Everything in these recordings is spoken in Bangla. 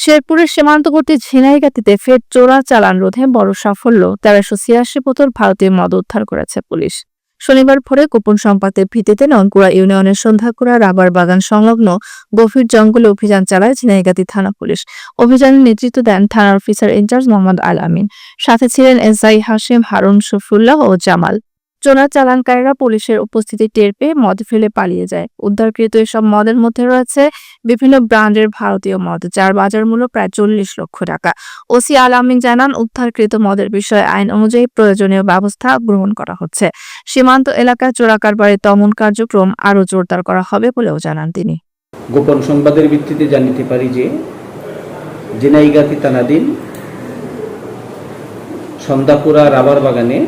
শেরপুরের সীমান্তবর্তী ঝিনাইগাতীতে ফের চোরাচালান রোধে বড় সাফল্য। ১৩৮৬ বোতল ভারতীয় মদ উদ্ধার করেছে পুলিশ। শনিবার ভোরে গোপন সংবাদের ভিত্তিতে ননকুড়া ইউনিয়নের সন্ধ্যাকুড়া রাবার বাগান সংলগ্ন গভীর জঙ্গলে অভিযান চালায় ঝিনাইগাতী থানা পুলিশ। অভিযানের নেতৃত্ব দেন থানার অফিসার ইনচার্জ মোহাম্মদ আল আমিন। সাথে ছিলেন এসআই হাশেম, হারুন, শফিউল্লাহ ও জামাল। চোরাচালানকারীরা পুলিশের উপস্থিতি টের পেয়ে মদ ফেলে পালিয়ে যায়। উদ্ধারকৃত এসব মদের মধ্যে রয়েছে বিভিন্ন ব্র্যান্ডের ভারতীয় মদ, যার বাজার মূল্য প্রায় ৪০ লক্ষ টাকা। ওসি আল আমিন জানান, উদ্ধারকৃত মদের বিষয়ে আইন অনুযায়ী প্রয়োজনীয় ব্যবস্থা গ্রহণ করা হচ্ছে। সীমান্ত এলাকায় চোরাকারবারির দমন কার্যক্রম আরও জোরদার করা হবে বলেও জানান তিনি। গোপন সংবাদের ভিত্তিতে জানিতে পারি যে ঝিনাইগাতী থানাধীন সন্ধ্যাকুড়া রাবার বাগানে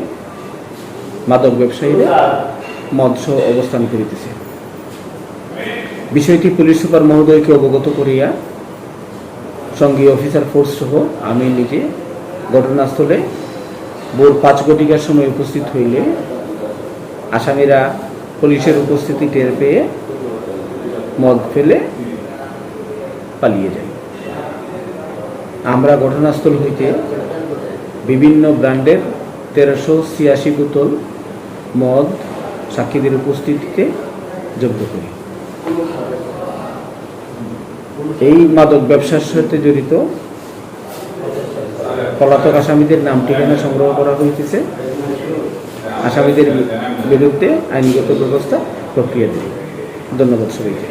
মাদক ব্যবসায়ীরা মদসহ অবস্থান করিতেছে। বিষয়টি পুলিশ সুপার মহোদয়কে অবগত করিয়া সঙ্গী অফিসার ফোর্স সহ আমি নিজে ঘটনাস্থলে ভোর ৫ ঘটিকার সময় উপস্থিত হইলে আসামিরা পুলিশের উপস্থিতি টের পেয়ে মদ ফেলে পালিয়ে যায়। আমরা ঘটনাস্থল হইতে বিভিন্ন ব্র্যান্ডের ১৩৮৬ বোতল মদ সাক্ষীদের উপস্থিতিতে জব্দ করি। এই মাদক ব্যবসার সাথে জড়িত পলাতক আসামিদের নাম ঠিকানা সংগ্রহ করা হয়েছে। আসামিদের বিরুদ্ধে আইনগত ব্যবস্থা প্রক্রিয়া দেয়। ধন্যবাদ সবাইকে।